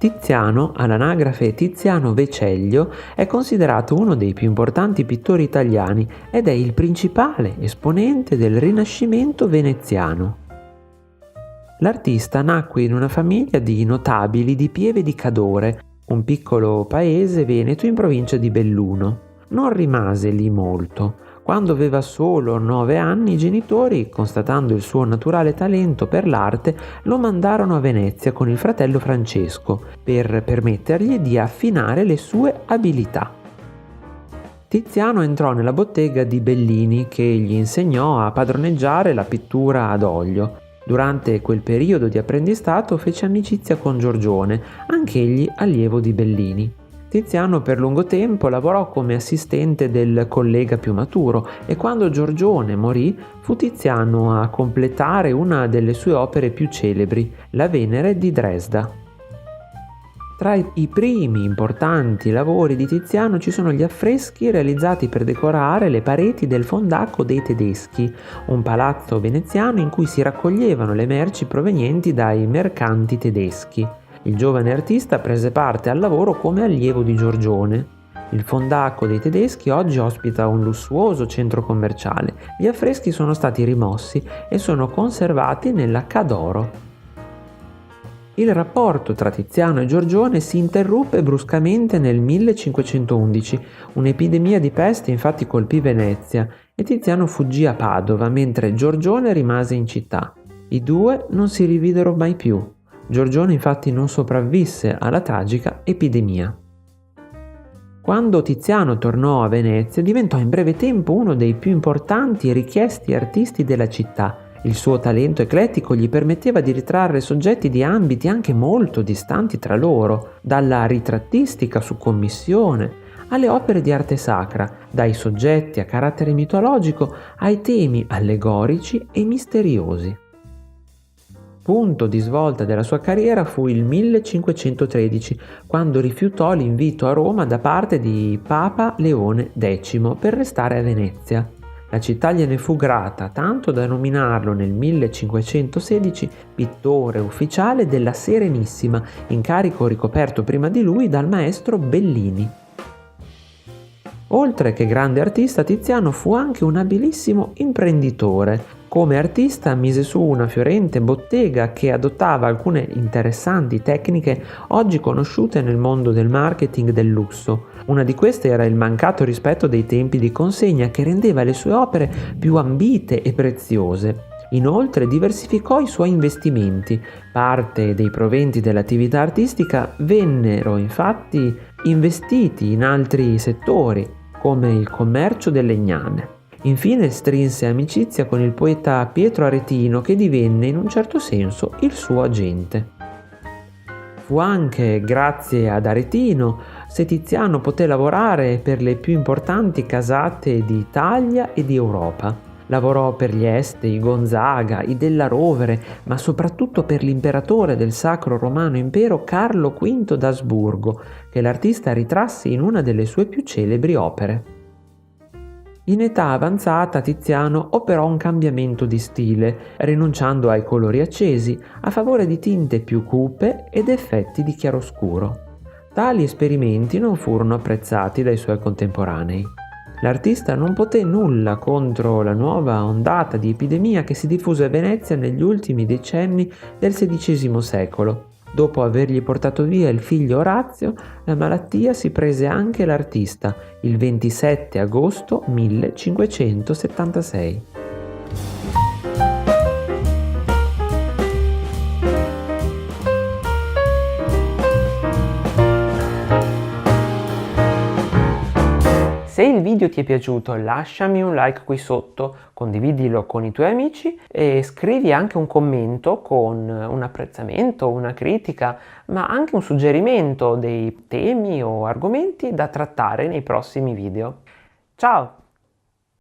Tiziano, all'anagrafe Tiziano Veceglio, è considerato uno dei più importanti pittori italiani ed è il principale esponente del Rinascimento veneziano. L'artista nacque in una famiglia di notabili di Pieve di Cadore, un piccolo paese veneto in provincia di Belluno. Non rimase lì molto. Quando aveva solo 9 anni, i genitori, constatando il suo naturale talento per l'arte, lo mandarono a Venezia con il fratello Francesco per permettergli di affinare le sue abilità. Tiziano entrò nella bottega di Bellini, che gli insegnò a padroneggiare la pittura ad olio. Durante quel periodo di apprendistato fece amicizia con Giorgione, anch'egli allievo di Bellini. Tiziano per lungo tempo lavorò come assistente del collega più maturo e quando Giorgione morì fu Tiziano a completare una delle sue opere più celebri, la Venere di Dresda. Tra i primi importanti lavori di Tiziano ci sono gli affreschi realizzati per decorare le pareti del Fondacco dei Tedeschi, un palazzo veneziano in cui si raccoglievano le merci provenienti dai mercanti tedeschi. Il giovane artista prese parte al lavoro come allievo di Giorgione. Il Fondacco dei Tedeschi oggi ospita un lussuoso centro commerciale. Gli affreschi sono stati rimossi e sono conservati nella Cadoro. Il rapporto tra Tiziano e Giorgione si interruppe bruscamente nel 1511. Un'epidemia di peste infatti colpì Venezia e Tiziano fuggì a Padova mentre Giorgione rimase in città. I due non si rividero mai più. Giorgione infatti non sopravvisse alla tragica epidemia. Quando Tiziano tornò a Venezia diventò in breve tempo uno dei più importanti e richiesti artisti della città. Il suo talento eclettico gli permetteva di ritrarre soggetti di ambiti anche molto distanti tra loro, dalla ritrattistica su commissione alle opere di arte sacra, dai soggetti a carattere mitologico ai temi allegorici e misteriosi. Punto di svolta della sua carriera fu il 1513, quando rifiutò l'invito a Roma da parte di Papa Leone X per restare a Venezia. La città gliene fu grata tanto da nominarlo nel 1516 pittore ufficiale della Serenissima, incarico ricoperto prima di lui dal maestro Bellini. Oltre che grande artista, Tiziano fu anche un abilissimo imprenditore. Come artista mise su una fiorente bottega che adottava alcune interessanti tecniche oggi conosciute nel mondo del marketing del lusso. Una di queste era il mancato rispetto dei tempi di consegna che rendeva le sue opere più ambite e preziose. Inoltre diversificò i suoi investimenti. Parte dei proventi dell'attività artistica vennero infatti investiti in altri settori, come il commercio del legname. Infine strinse amicizia con il poeta Pietro Aretino, che divenne in un certo senso il suo agente. Fu anche grazie ad Aretino se Tiziano poté lavorare per le più importanti casate di Italia e di Europa. Lavorò per gli Este, i Gonzaga, i Della Rovere, ma soprattutto per l'imperatore del Sacro Romano Impero Carlo V d'Asburgo, che l'artista ritrasse in una delle sue più celebri opere. In età avanzata Tiziano operò un cambiamento di stile, rinunciando ai colori accesi a favore di tinte più cupe ed effetti di chiaroscuro. Tali esperimenti non furono apprezzati dai suoi contemporanei. L'artista non poté nulla contro la nuova ondata di epidemia che si diffuse a Venezia negli ultimi decenni del XVI secolo. Dopo avergli portato via il figlio Orazio, la malattia si prese anche l'artista il 27 agosto 1576. Se il video ti è piaciuto lasciami un like qui sotto, condividilo con i tuoi amici e scrivi anche un commento con un apprezzamento, una critica, ma anche un suggerimento dei temi o argomenti da trattare nei prossimi video. Ciao!